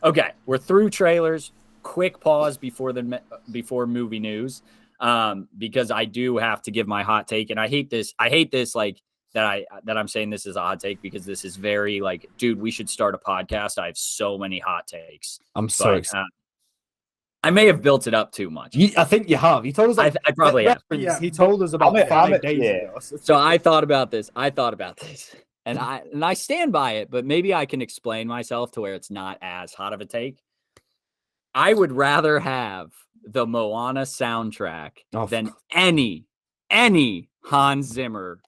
Okay, we're through trailers. Quick pause before movie news, because I do have to give my hot take, and I hate this. I hate this like that I'm saying this is a hot take because this is very like, dude, we should start a podcast. I have so many hot takes. I'm so excited. I may have built it up too much. I think you have. He told us. I probably have. Yeah. He told us about 5 days ago. So I thought about this. And I stand by it, but maybe I can explain myself to where it's not as hot of a take. I would rather have the Moana soundtrack than any Hans Zimmer.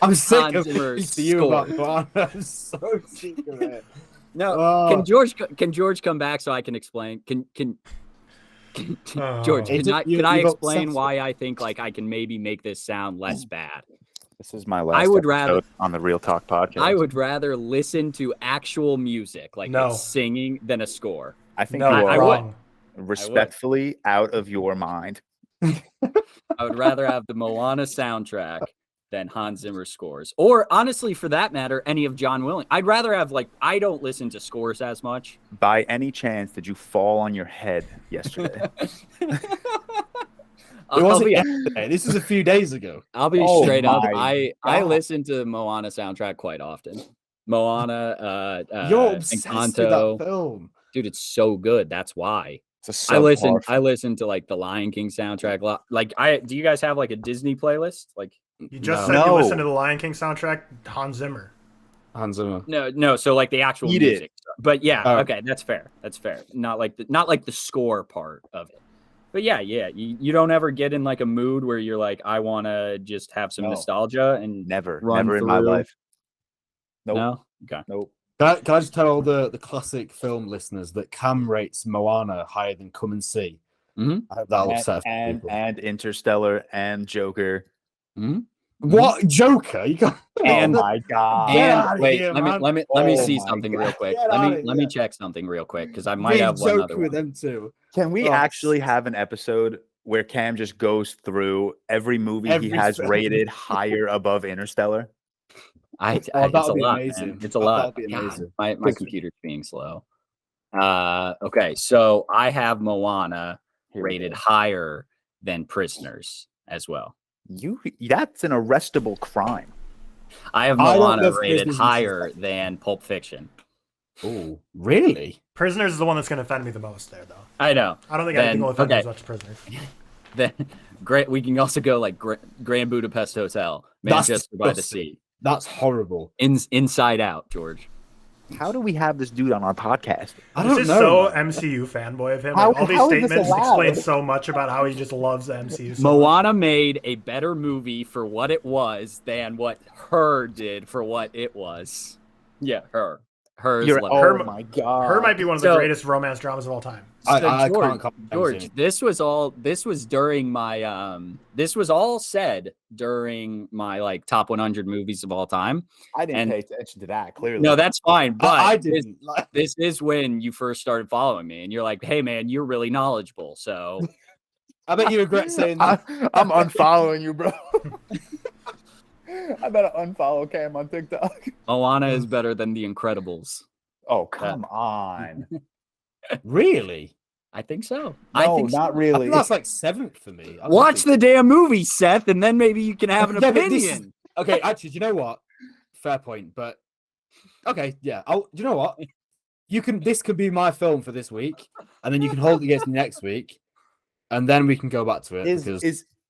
I'm sick of you about Moana. I'm so sick of it. No, can George come back so I can explain? Can George, can I explain why I think like I can maybe make this sound less bad? This is my last episode on the ReelTok podcast. I would rather listen to actual music, like singing, than a score. I think you are respectfully out of your mind. I would rather have the Moana soundtrack than Hans Zimmer scores. Or honestly, for that matter, any of John Williams. I'd rather have I don't listen to scores as much. By any chance, did you fall on your head yesterday? It wasn't yesterday. This is a few days ago. I'll be straight up. I listen to the Moana soundtrack quite often. Moana, you're obsessed with that film. Dude, it's so good. That's why. I listen to like the Lion King soundtrack. Like do you guys have like a Disney playlist? Like you just said you listen to the Lion King soundtrack, Hans Zimmer. No. So like the actual music. But yeah, okay, that's fair. Not like the score part of it. But yeah. You don't ever get in like a mood where you're like, I want to just have some nostalgia and never in my life. Nope. No. Okay. Nope. Can I just tell all the classic film listeners that Cam rates Moana higher than Come and See? Mm-hmm. I hope that'll upset people. And Interstellar and Joker. Mm-hmm. What Joker? You got? Oh my god! And wait, let me see something real quick. Let me check something real quick because I might have one other with them too. Can we actually have an episode where Cam just goes through every movie he has rated higher above Interstellar? It's a lot. Amazing. It's a lot. That'd be amazing. God, my computer's being slow. Okay, so I have Moana rated higher than Prisoners as well. That's an arrestable crime. I have Moana rated higher than Pulp Fiction. Oh, really? Prisoners is the one that's going to offend me the most there, though. I know. I don't think anything will offend me as much as Prisoners. Then great. We can also go like Grand Budapest Hotel, Manchester by the Sea. That's horrible. Inside Out, George. How do we have this dude on our podcast? I don't know. This is so MCU fanboy of him. Like, all these statements explain so much about how he just loves the MCU. So Moana made a better movie for what it was than what Her did for what it was. Yeah, Her. Oh my god. Her might be one of the greatest romance dramas of all time. George, this was all during my this was all said during my like top 100 movies of all time. I didn't pay attention to that, clearly. No, that's fine, but I didn't. This is when you first started following me and you're like, hey man, you're really knowledgeable. So I bet you regret saying that. I'm unfollowing you, bro. I better unfollow Cam on TikTok. Moana is better than The Incredibles. Oh, come on. Really? I think so. No, not really. I think that's like 7th for me. Watch the damn movie, Seth, and then maybe you can have an opinion. Okay, actually, do you know what? Fair point, but okay, yeah. Do you know what? This could be my film for this week, and then you can hold it against me next week, and then we can go back to it.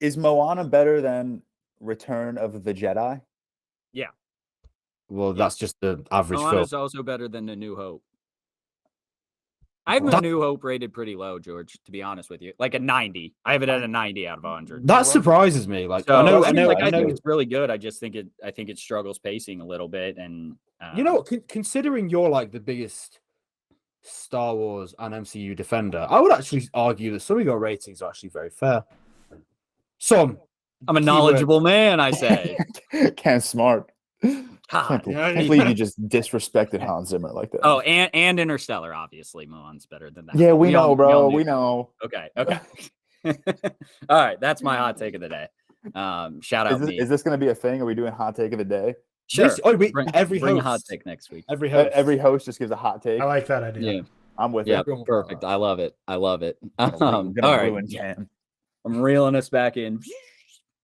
Is Moana better than Return of the Jedi? Yeah. Well, that's just the average film. Moana's also better than A New Hope. I have A New Hope rated pretty low, George, to be honest with you. Like a 90. I have it at a 90 out of 100. That surprises me. Like so, I know it's really good. I just think it struggles pacing a little bit. And you know, considering you're like the biggest Star Wars and MCU defender, I would actually argue that some of your ratings are actually very fair. I'm a knowledgeable man, I say. Can't smart. God, I can't believe you just disrespected Hans Zimmer like that. Oh, and Interstellar, obviously. Moana's better than that. Yeah, we know, bro. We know. Okay. All right, that's my hot take of the day. Shout out me. Is this going to be a thing? Are we doing hot take of the day? Sure. Every bring a host. hot take next week. Every host. Every host just gives a hot take. I like that idea. Yeah. I'm with Yeah. it. Perfect. I love it. We're all gonna right. ruin Cam. I'm reeling us back in.